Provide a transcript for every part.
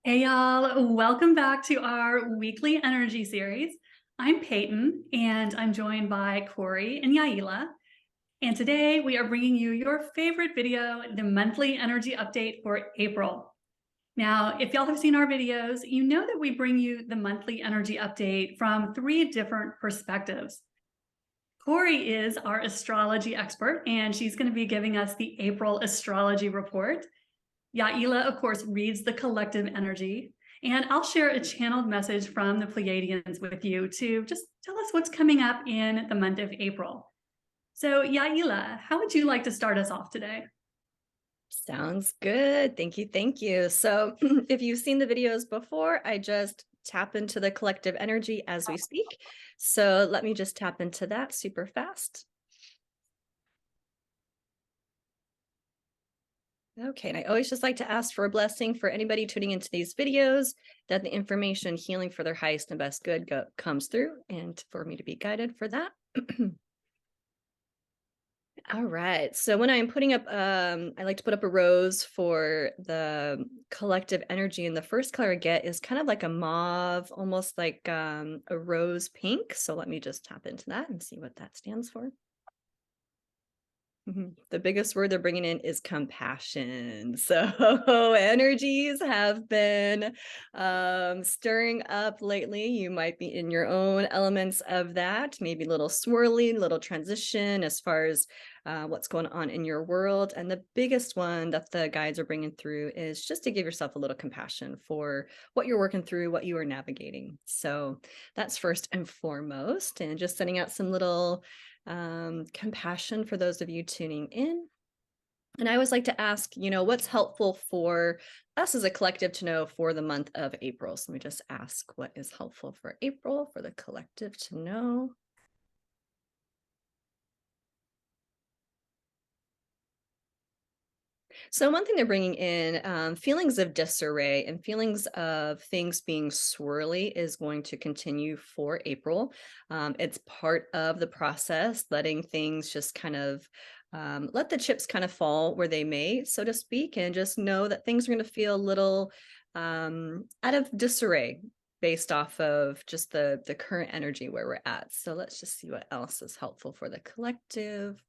Hey y'all, welcome back to our weekly energy series. I'm Peyton and I'm joined by Corey and Yaila. And today we are bringing you your favorite video, the monthly energy update for April. Now, if y'all have seen our videos, you know that we bring you the monthly energy update from 3 different perspectives. Corey is our astrology expert and she's going to be giving us the April astrology report. Yaila, of course, reads the collective energy, and I'll share a channeled message from the Pleiadians with you to just tell us what's coming up in the month of April. So, Yaila, how would you like to start us off today? Sounds good. Thank you. Thank you. So if you've seen the videos before, I just tap into the collective energy as we speak. So let me just tap into that super fast. Okay, and I always just like to ask for a blessing for anybody tuning into these videos, that the information healing for their highest and best good comes through, and for me to be guided for that. All right. So when I'm putting up, I like to put up a rose for the collective energy. And the first color I get is kind of like a mauve, almost like a rose pink. So let me just tap into that and see what that stands for. The biggest word they're bringing in is compassion. So energies have been stirring up lately. You might be in your own elements of that, maybe a little swirly, little transition as far as what's going on in your world. And the biggest one that the guides are bringing through is just to give yourself a little compassion for what you're working through, what you are navigating. So that's first and foremost, and just sending out some little compassion for those of you tuning in. And I always like to ask, what's helpful for us as a collective to know for the month of April? So let me just ask what is helpful for April for the collective to know. So one thing they're bringing in, feelings of disarray and feelings of things being swirly is going to continue for April. It's part of the process, letting things just kind of let the chips kind of fall where they may, so to speak, and just know that things are going to feel a little out of disarray based off of just the current energy where we're at. So let's just see what else is helpful for the collective.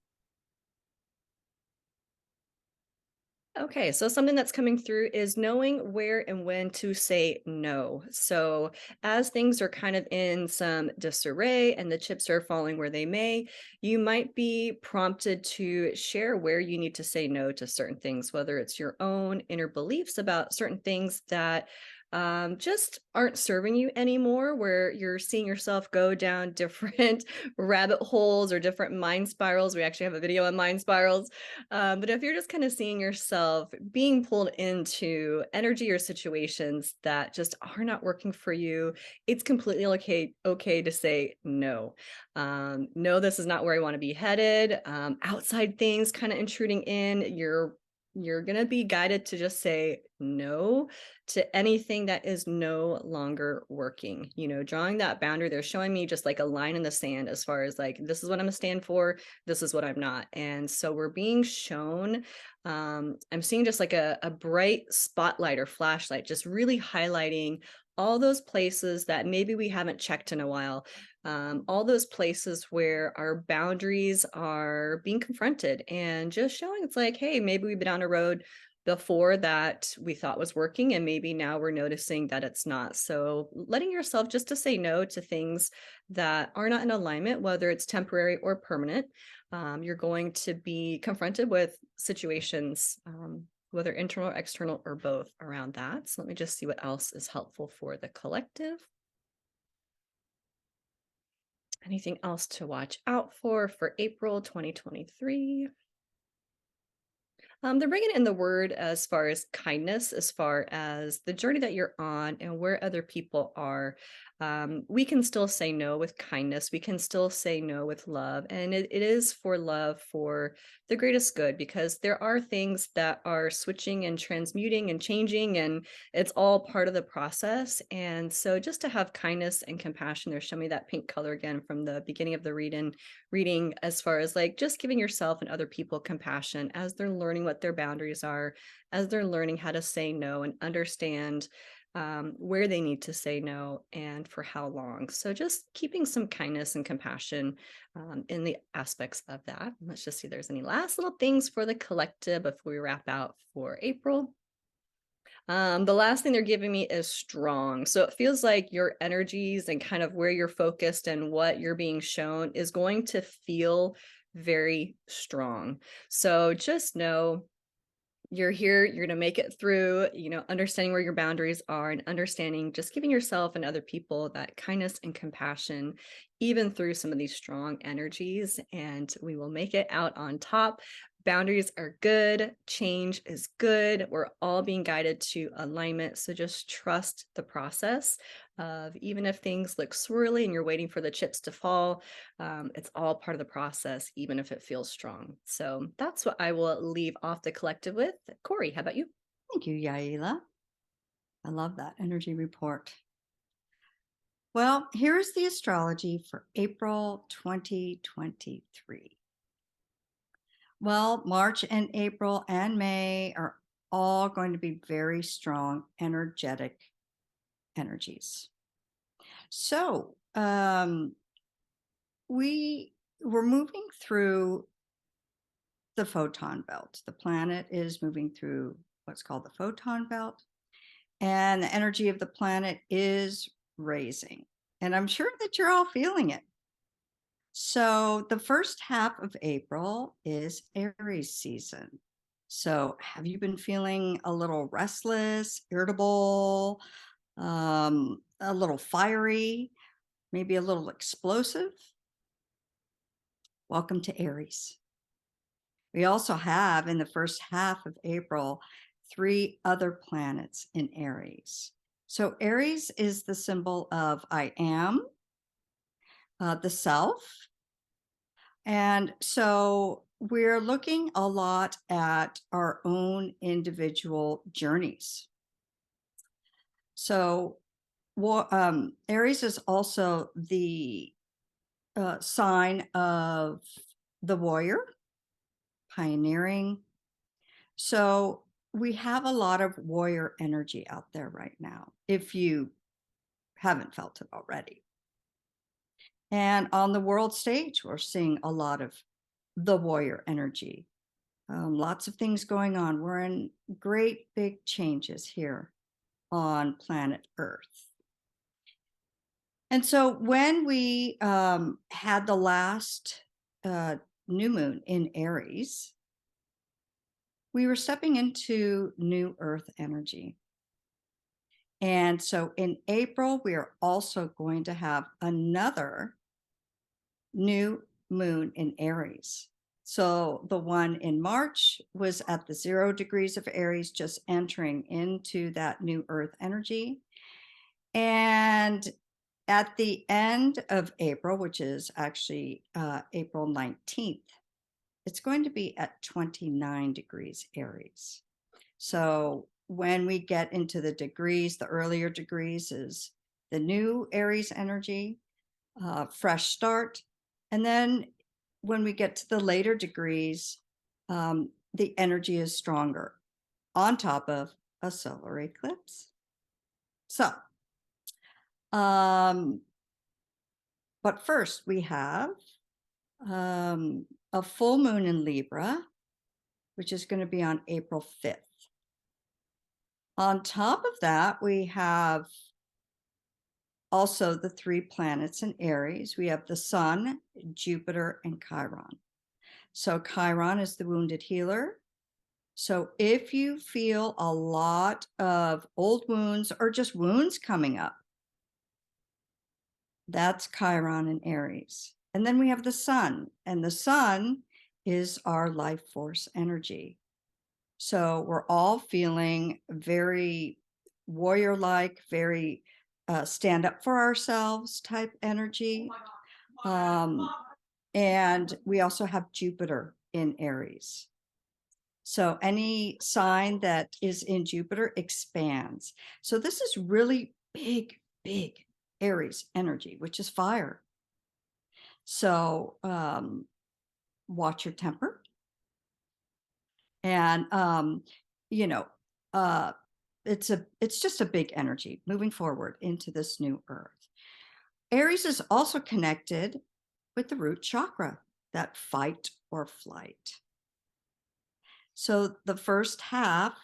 Okay, so something that's coming through is knowing where and when to say no. So as things are kind of in some disarray and the chips are falling where they may, you might be prompted to share where you need to say no to certain things, whether it's your own inner beliefs about certain things that just aren't serving you anymore, where you're seeing yourself go down different rabbit holes or different mind spirals. We actually have a video on mind spirals. But if you're just kind of seeing yourself being pulled into energy or situations that just are not working for you, it's completely okay to say no. No, this is not where I want to be headed. Outside things kind of intruding in, you're going to be guided to just say no to anything that is no longer working. Drawing that boundary, they're showing me just like a line in the sand as far as like, this is what I'm gonna stand for, this is what I'm not. And so we're being shown, I'm seeing just like a bright spotlight or flashlight, just really highlighting all those places that maybe we haven't checked in a while. All those places where our boundaries are being confronted and just showing it's like, hey, maybe we've been down a road before that we thought was working, and maybe now we're noticing that it's not. So letting yourself just to say no to things that are not in alignment, whether it's temporary or permanent. You're going to be confronted with situations, whether internal or external or both around that. So let me just see what else is helpful for the collective. Anything else to watch out for April 2023? They're bringing in the word as far as kindness, as far as the journey that you're on and where other people are. We can still say no with kindness. We can still say no with love. And it is for love, for the greatest good, because there are things that are switching and transmuting and changing, and it's all part of the process. And so just to have kindness and compassion, they're showing me that pink color again from the beginning of the reading, as far as like just giving yourself and other people compassion as they're learning what their boundaries are, as they're learning how to say no and understand where they need to say no, and for how long. So just keeping some kindness and compassion in the aspects of that. Let's just see if there's any last little things for the collective before we wrap out for April. The last thing they're giving me is strong. So it feels like your energies and kind of where you're focused and what you're being shown is going to feel very strong. So just know you're here, you're going to make it through, understanding where your boundaries are and understanding, just giving yourself and other people that kindness and compassion, even through some of these strong energies. And we will make it out on top. Boundaries are good. Change is good. We're all being guided to alignment. So just trust the process of, even if things look swirly and you're waiting for the chips to fall, it's all part of the process, even if it feels strong. So that's what I will leave off the collective with. Corey, how about you? Thank you, Yaila. I love that energy report. Well, here's the astrology for April 2023. Well, March and April and May are all going to be very strong, energetic energies. So we're moving through the photon belt. The planet is moving through what's called the photon belt, and the energy of the planet is raising. And I'm sure that you're all feeling it. So the first half of April is Aries season. So have you been feeling a little restless, irritable, a little fiery, maybe a little explosive? Welcome to Aries. We also have in the first half of April 3 other planets in Aries. So Aries is the symbol of I am, the self. And so we're looking a lot at our own individual journeys. So Aries is also the sign of the warrior, pioneering. So we have a lot of warrior energy out there right now, if you haven't felt it already. And on the world stage, we're seeing a lot of the warrior energy. Lots of things going on. We're in great big changes here on planet Earth. And so when we had the last new moon in Aries, we were stepping into new Earth energy. And so in April, we are also going to have another new moon in Aries. So the one in March was at the 0 degrees of Aries, just entering into that new Earth energy. And at the end of April, which is actually April 19th, it's going to be at 29 degrees Aries. So when we get into the degrees, the earlier degrees is the new Aries energy, fresh start. And then when we get to the later degrees, the energy is stronger on top of a solar eclipse. So, but first we have a full moon in Libra, which is going to be on April 5th. On top of that, we have also the 3 planets in Aries. We have the Sun, Jupiter, and Chiron. So Chiron is the wounded healer. So if you feel a lot of old wounds or just wounds coming up, that's Chiron in Aries. And then we have the Sun, and the Sun is our life force energy. So we're all feeling very warrior-like, very stand up for ourselves type energy. And we also have Jupiter in Aries. So any sign that is in Jupiter expands. So this is really big, big Aries energy, which is fire. So watch your temper. And, it's just a big energy moving forward into this new earth. Aries is also connected with the root chakra, that fight or flight. So the first half,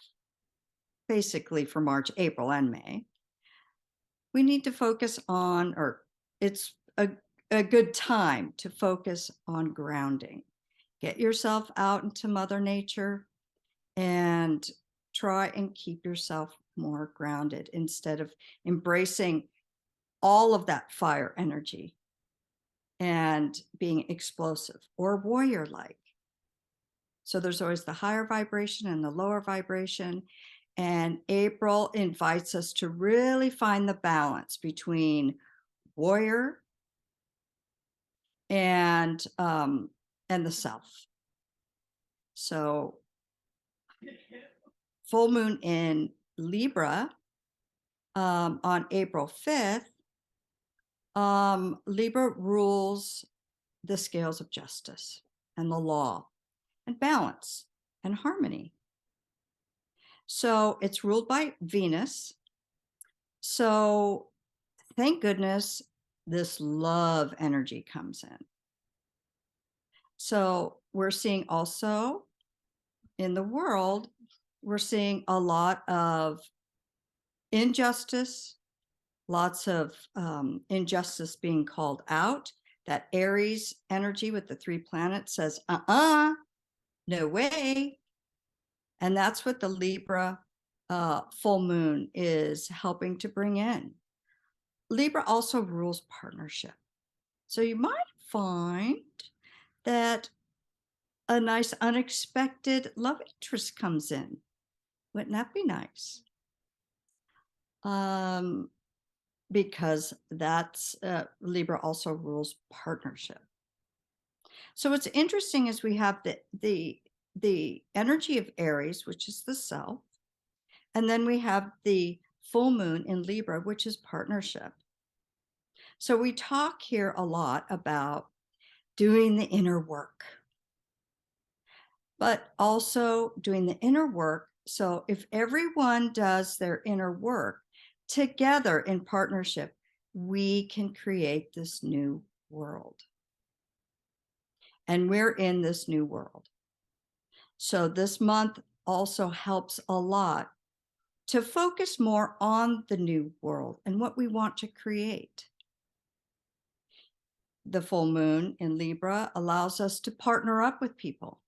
basically for March, April, and May, we need to focus on, or it's a good time to focus on grounding. Get yourself out into Mother Nature and try and keep yourself more grounded instead of embracing all of that fire energy and being explosive or warrior-like. So there's always the higher vibration and the lower vibration. And April invites us to really find the balance between warrior and the self. So full moon in Libra on April 5th, Libra rules the scales of justice and the law and balance and harmony. So it's ruled by Venus. So thank goodness this love energy comes in. So we're seeing also in the world, we're seeing a lot of injustice, lots of injustice being called out. That Aries energy with the 3 planets says, no way. And that's what the Libra full moon is helping to bring in. Libra also rules partnership. So you might find that a nice unexpected love interest comes in. Wouldn't that be nice? Because that's Libra also rules partnership. So what's interesting is we have the energy of Aries, which is the self, and then we have the full moon in Libra, which is partnership. So we talk here a lot about doing the inner work, but also doing the inner work. So if everyone does their inner work together in partnership, we can create this new world. And we're in this new world. So this month also helps a lot to focus more on the new world and what we want to create. The full moon in Libra allows us to partner up with people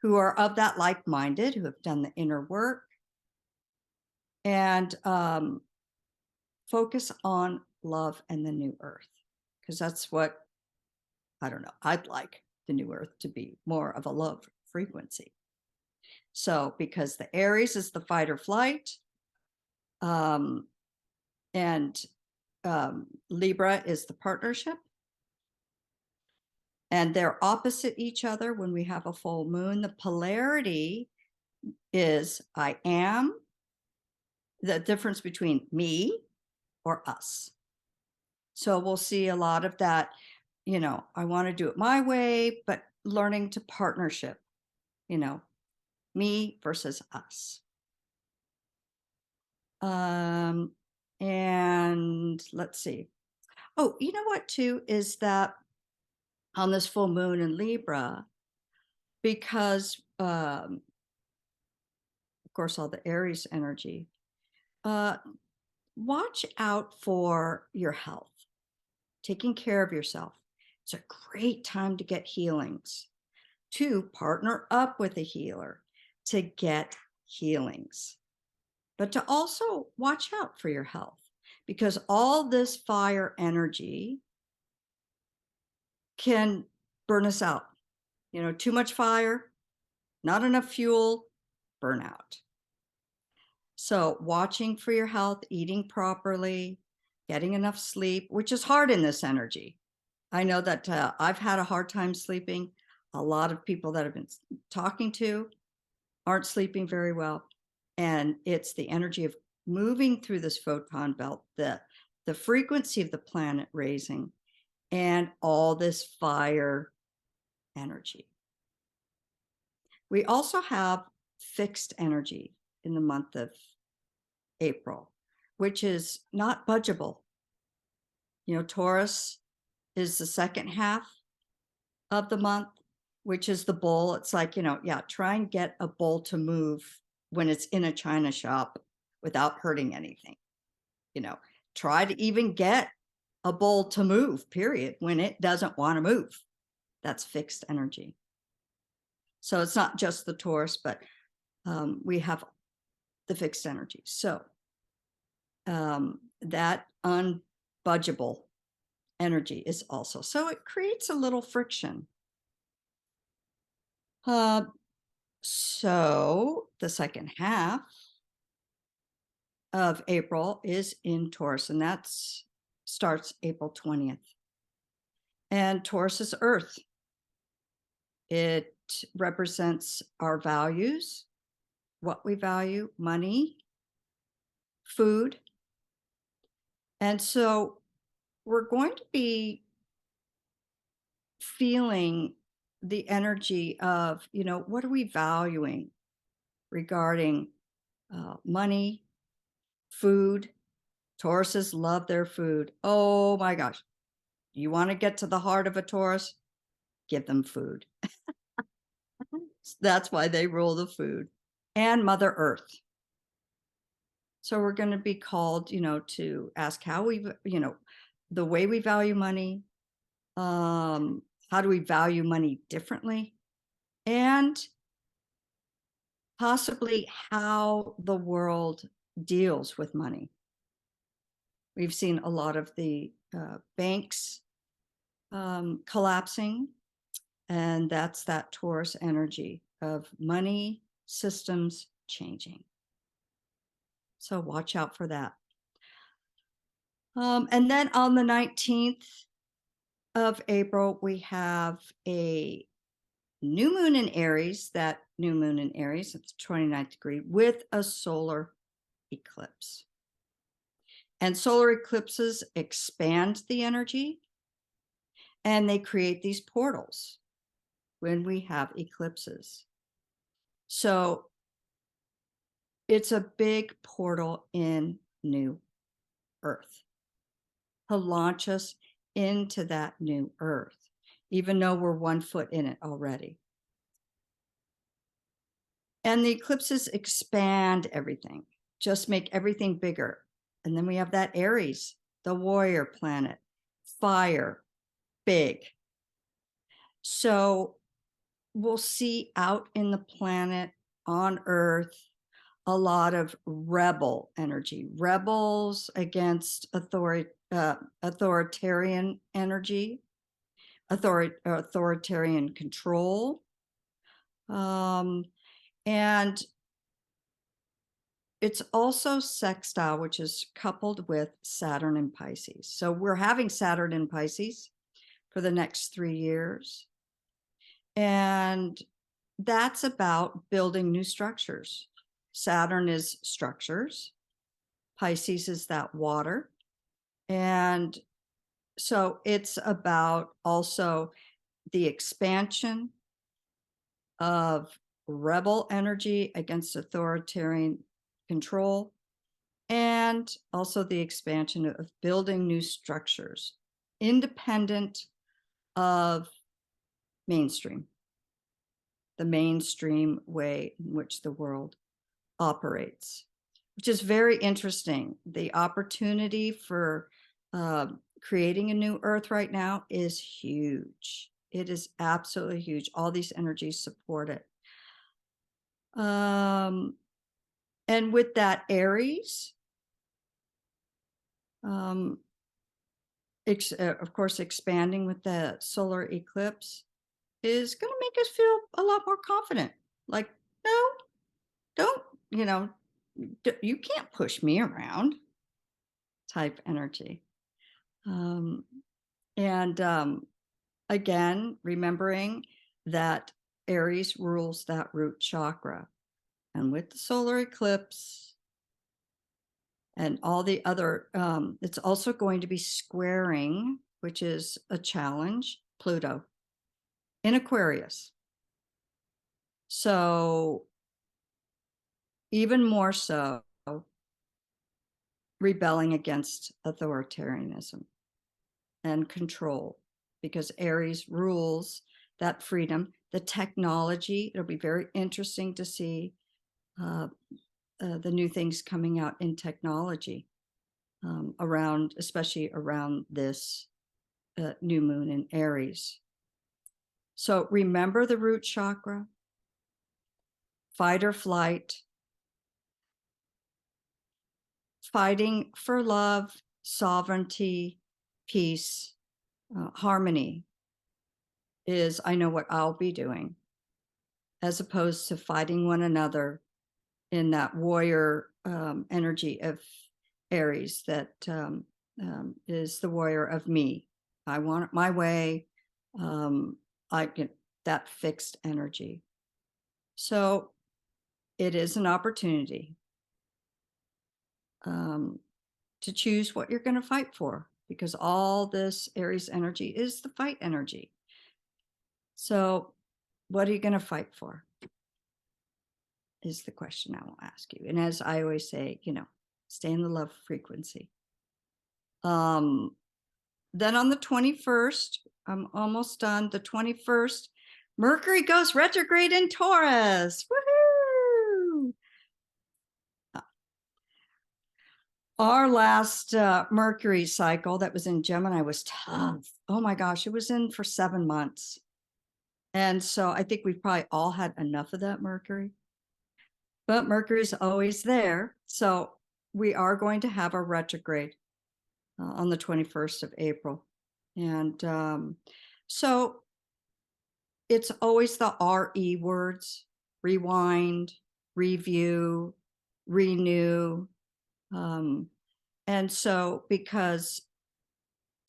who are of that like-minded, who have done the inner work, and focus on love and the new earth, because that's what, I don't know, I'd like the new earth to be more of a love frequency. So because the Aries is the fight or flight, and Libra is the partnership, and they're opposite each other when we have a full moon. The polarity is I am, the difference between me or us. So we'll see a lot of that, you know, I want to do it my way, but learning to partnership, you know, me versus us. And let's see. Oh, you know what too, is that on this full moon in Libra, because of course, all the Aries energy, watch out for your health, taking care of yourself. It's a great time to get healings, to partner up with a healer to get healings, but to also watch out for your health, because all this fire energy can burn us out. You know, too much fire, not enough fuel, burnout. So watching for your health, eating properly, getting enough sleep, which is hard in this energy. I know that I've had a hard time sleeping. A lot of people that I've been talking to aren't sleeping very well. And it's the energy of moving through this photon belt, the frequency of the planet raising, and all this fire energy. We also have fixed energy in the month of April, which is not budgeable. You know, Taurus is the second half of the month, which is the bull. It's like, you know, yeah, try and get a bull to move when it's in a china shop without hurting anything. You know, try to even get a bull to move, period, when it doesn't want to move. That's fixed energy. So it's not just the Taurus, but we have the fixed energy. So that unbudgeable energy is also, so it creates a little friction. So the second half of April is in Taurus, and that starts April 20th. And Taurus is Earth. It represents our values, what we value, money, food. And so we're going to be feeling the energy of, you know, what are we valuing regarding money, food. Tauruses love their food. Oh my gosh. You want to get to the heart of a Taurus? Give them food. That's why they rule the food. And Mother Earth. So we're going to be called, you know, to ask how we, you know, the way we value money. How do we value money differently? And possibly how the world deals with money. We've seen a lot of the banks collapsing, and that's that Taurus energy of money systems changing. So watch out for that. And then on the 19th of April, we have a new moon in Aries, that new moon in Aries, it's 29th degree, with a solar eclipse. And solar eclipses expand the energy, and they create these portals when we have eclipses. So it's a big portal in new Earth to launch us into that new Earth, even though we're 1 foot in it already. And the eclipses expand everything, just make everything bigger. And then we have that Aries, the warrior planet, fire, big. So we'll see out in the planet on Earth a lot of rebel energy, rebels against authoritarian energy, authoritarian control. And it's also sextile, which is coupled with Saturn in Pisces. So we're having Saturn in Pisces for the next 3 years. And that's about building new structures. Saturn is structures. Pisces is that water. And so it's about also the expansion of rebel energy against authoritarian control, and also the expansion of building new structures independent of mainstream, the mainstream way in which the world operates, which is very interesting. The opportunity for creating a new Earth right now is huge. It is absolutely huge. All these energies support it. And with that Aries, of course, expanding with the solar eclipse is going to make us feel a lot more confident. Like, no, don't, you know, you can't push me around type energy. Again, remembering that Aries rules that root chakra. And with the solar eclipse and all the other, it's also going to be squaring, which is a challenge, Pluto in Aquarius. So even more so, rebelling against authoritarianism and control, because Aries rules that freedom, the technology. It'll be very interesting to see the new things coming out in technology around, especially around this new moon in Aries. So remember the root chakra, fight or flight, fighting for love, sovereignty, peace, harmony is, I know what I'll be doing, as opposed to fighting one another in that warrior energy of Aries that is the warrior of me. I want it my way. I get that fixed energy. So it is an opportunity to choose what you're going to fight for, because all this Aries energy is the fight energy. So what are you going to fight for? Is the question I will ask you. And as I always say, stay in the love frequency. Then on the 21st, I'm almost done. The 21st, Mercury goes retrograde in Taurus. Woohoo! Our last Mercury cycle that was in Gemini was tough. Oh my gosh, it was in for 7 months. And so I think we've probably all had enough of that Mercury. But Mercury's always there. So we are going to have a retrograde on the 21st of April. And so it's always the RE words: rewind, review, renew. And so because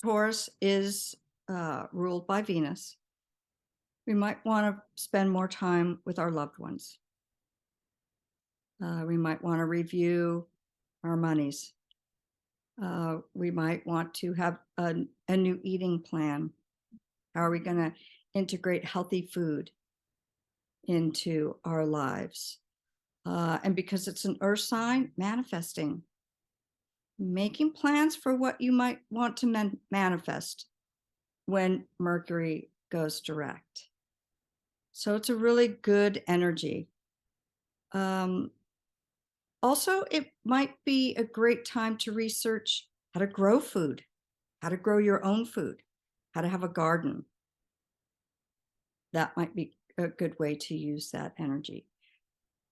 Taurus is ruled by Venus, we might want to spend more time with our loved ones. We might want to review our monies. We might want to have a new eating plan. How are we going to integrate healthy food into our lives? And because it's an earth sign, manifesting, making plans for what you might want to manifest when Mercury goes direct. So it's a really good energy. Also, it might be a great time to research how to grow food, how to grow your own food, how to have a garden. That might be a good way to use that energy.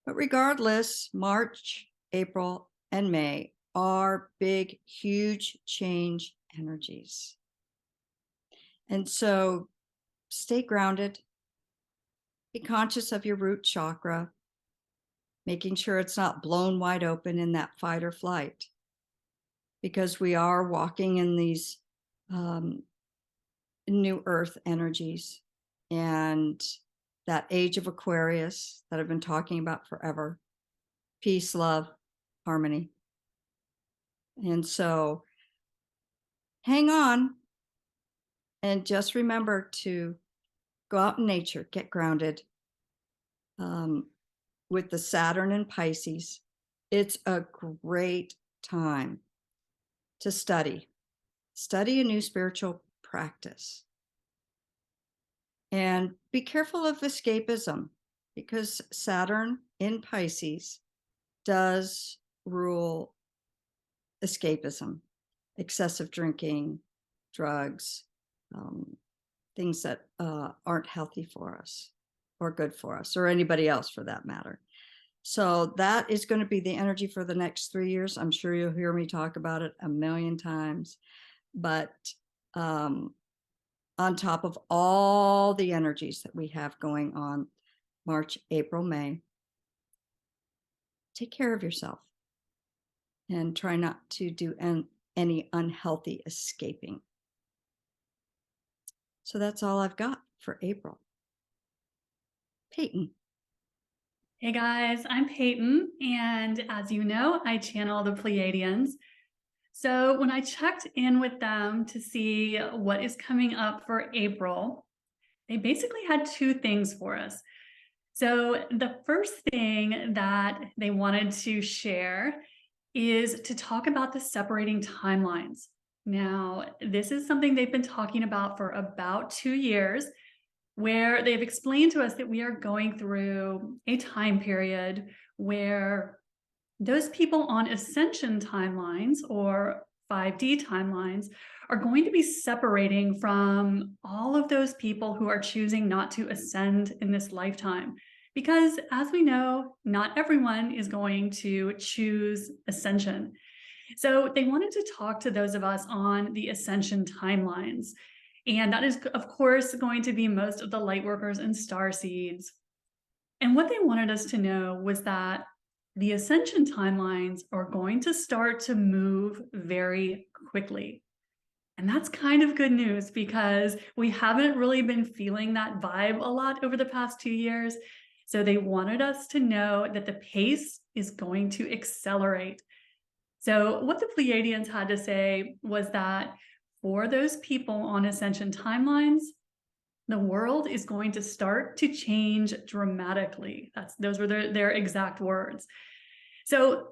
But regardless, March, April, and May are big, huge change energies. And so stay grounded, be conscious of your root chakra, making sure it's not blown wide open in that fight or flight, because we are walking in these new earth energies and that age of Aquarius that I've been talking about forever: peace, love, harmony. And so hang on and just remember to go out in nature, get grounded. With the Saturn in Pisces, it's a great time to study a new spiritual practice. And be careful of escapism, because Saturn in Pisces does rule escapism, excessive drinking, drugs, things that aren't healthy for us or good for us, or anybody else for that matter. So that is going to be the energy for the next 3 years. I'm sure you'll hear me talk about it a million times. But on top of all the energies that we have going on March, April, May, take care of yourself and try not to do any unhealthy escaping. So that's all I've got for April. Peyton. Hey guys, I'm Peyton, and as you know, I channel the Pleiadians. So when I checked in with them to see what is coming up for April, they basically had 2 things for us. So the first thing that they wanted to share is to talk about the separating timelines. Now, this is something they've been talking about for about 2 years, where they've explained to us that we are going through a time period where those people on ascension timelines or 5D timelines are going to be separating from all of those people who are choosing not to ascend in this lifetime. Because as we know, not everyone is going to choose ascension. So they wanted to talk to those of us on the ascension timelines. And that is, of course, going to be most of the light workers and star seeds. And what they wanted us to know was that the ascension timelines are going to start to move very quickly. And that's kind of good news because we haven't really been feeling that vibe a lot over the past 2 years. So they wanted us to know that the pace is going to accelerate. So what the Pleiadians had to say was that for those people on ascension timelines, the world is going to start to change dramatically. Those were their exact words. So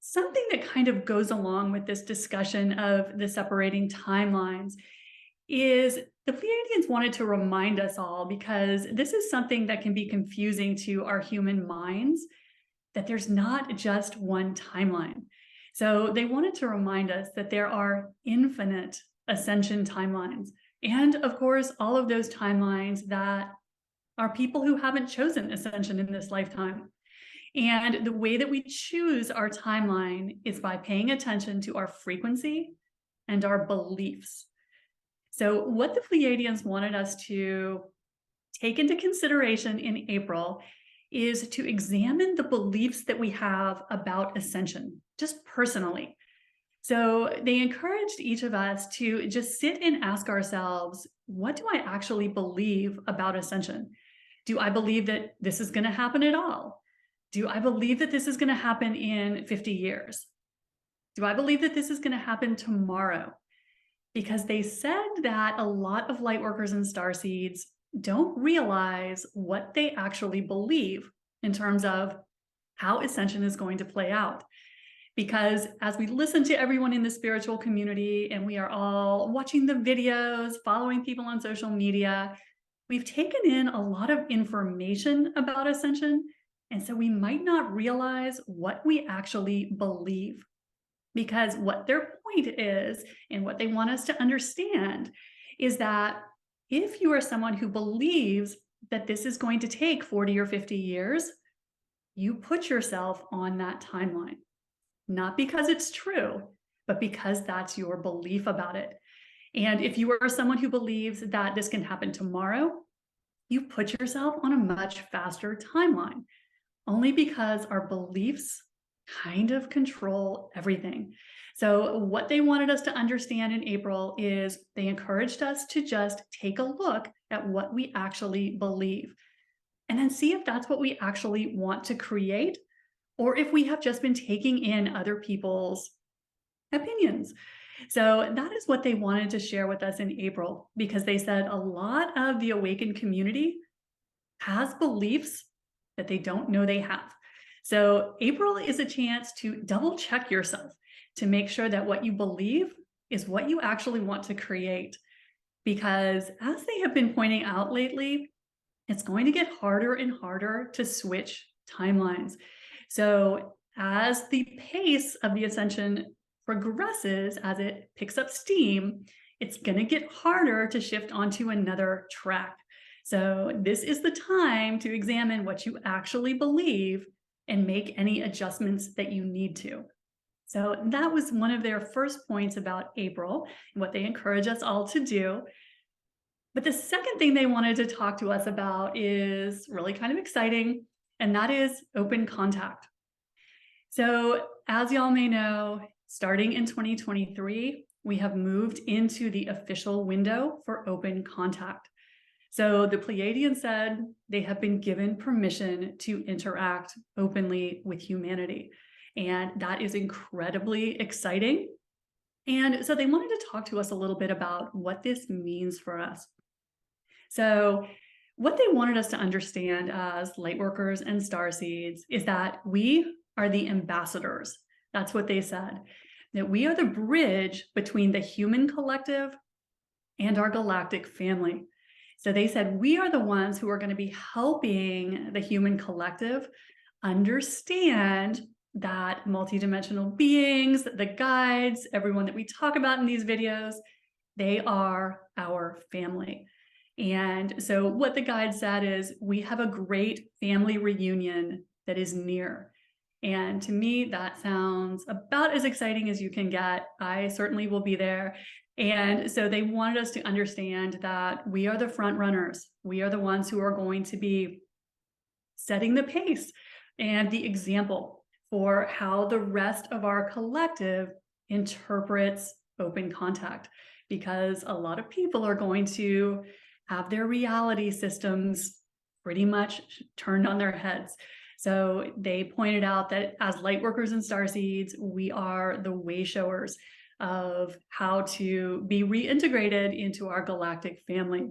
something that kind of goes along with this discussion of the separating timelines is the Pleiadians wanted to remind us all, because this is something that can be confusing to our human minds, that there's not just one timeline. So they wanted to remind us that there are infinite ascension timelines. And of course, all of those timelines that are people who haven't chosen ascension in this lifetime. And the way that we choose our timeline is by paying attention to our frequency and our beliefs. So what the Pleiadians wanted us to take into consideration in April is to examine the beliefs that we have about ascension, just personally. So they encouraged each of us to just sit and ask ourselves, what do I actually believe about ascension? Do I believe that this is going to happen at all? Do I believe that this is going to happen in 50 years? Do I believe that this is going to happen tomorrow? Because they said that a lot of light workers and starseeds don't realize what they actually believe in terms of how ascension is going to play out. Because as we listen to everyone in the spiritual community and we are all watching the videos, following people on social media, we've taken in a lot of information about ascension. And so we might not realize what we actually believe. Because what their point is, and what they want us to understand, is that if you are someone who believes that this is going to take 40 or 50 years, you put yourself on that timeline. Not because it's true, but because that's your belief about it. And if you are someone who believes that this can happen tomorrow, you put yourself on a much faster timeline, only because our beliefs kind of control everything. So what they wanted us to understand in April is they encouraged us to just take a look at what we actually believe and then see if that's what we actually want to create, or if we have just been taking in other people's opinions. So that is what they wanted to share with us in April, because they said a lot of the awakened community has beliefs that they don't know they have. So April is a chance to double check yourself to make sure that what you believe is what you actually want to create. Because as they have been pointing out lately, it's going to get harder and harder to switch timelines. So as the pace of the ascension progresses, as it picks up steam, it's going to get harder to shift onto another track. So this is the time to examine what you actually believe and make any adjustments that you need to. So that was one of their first points about April and what they encourage us all to do. But the second thing they wanted to talk to us about is really kind of exciting, and that is open contact. So as y'all may know, starting in 2023, we have moved into the official window for open contact. So the Pleiadians said they have been given permission to interact openly with humanity. And that is incredibly exciting. And so they wanted to talk to us a little bit about what this means for us. So what they wanted us to understand as light workers and starseeds is that we are the ambassadors That's what they said, that we are the bridge between the human collective and our galactic family. So they said, we are the ones who are going to be helping the human collective understand that multidimensional beings, the guides, everyone that we talk about in these videos, they are our family. And so what the guide said is, we have a great family reunion that is near. And to me, that sounds about as exciting as you can get. I certainly will be there. And so they wanted us to understand that we are the front runners. We are the ones who are going to be setting the pace and the example for how the rest of our collective interprets open contact, because a lot of people are going to have their reality systems pretty much turned on their heads. So they pointed out that as light workers and starseeds, we are the way showers of how to be reintegrated into our galactic family.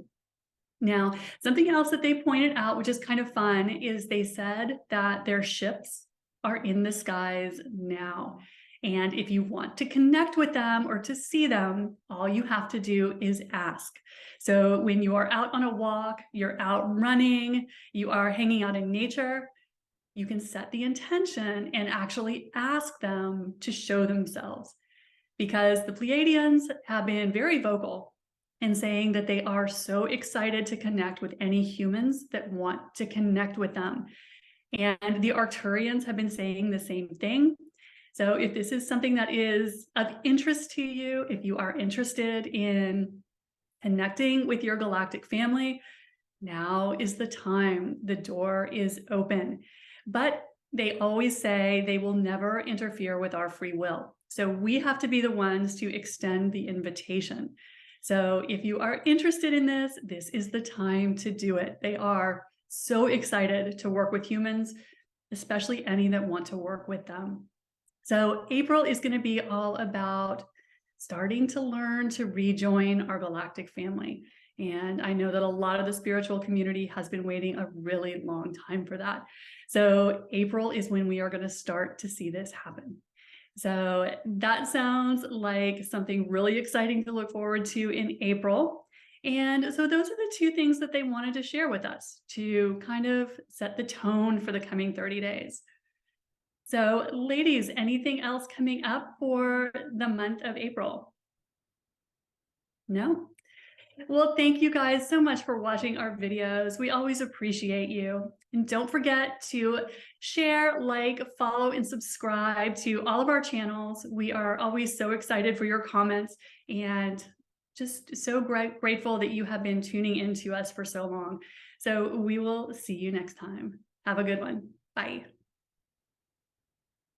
Now, something else that they pointed out, which is kind of fun, is they said that their ships are in the skies now. And if you want to connect with them or to see them, all you have to do is ask. So when you are out on a walk, you're out running, you are hanging out in nature, you can set the intention and actually ask them to show themselves. Because the Pleiadians have been very vocal in saying that they are so excited to connect with any humans that want to connect with them. And the Arcturians have been saying the same thing. So if this is something that is of interest to you, if you are interested in connecting with your galactic family, now is the time. The door is open. But they always say they will never interfere with our free will. So we have to be the ones to extend the invitation. So if you are interested in this, this is the time to do it. They are so excited to work with humans, especially any that want to work with them. So April is going to be all about starting to learn to rejoin our galactic family. And I know that a lot of the spiritual community has been waiting a really long time for that. So April is when we are going to start to see this happen. So that sounds like something really exciting to look forward to in April. And so those are the two things that they wanted to share with us to kind of set the tone for the coming 30 days. So ladies, anything else coming up for the month of April? No? Well, thank you guys so much for watching our videos. We always appreciate you. And don't forget to share, like, follow, and subscribe to all of our channels. We are always so excited for your comments and just so grateful that you have been tuning in to us for so long. So we will see you next time. Have a good one. Bye.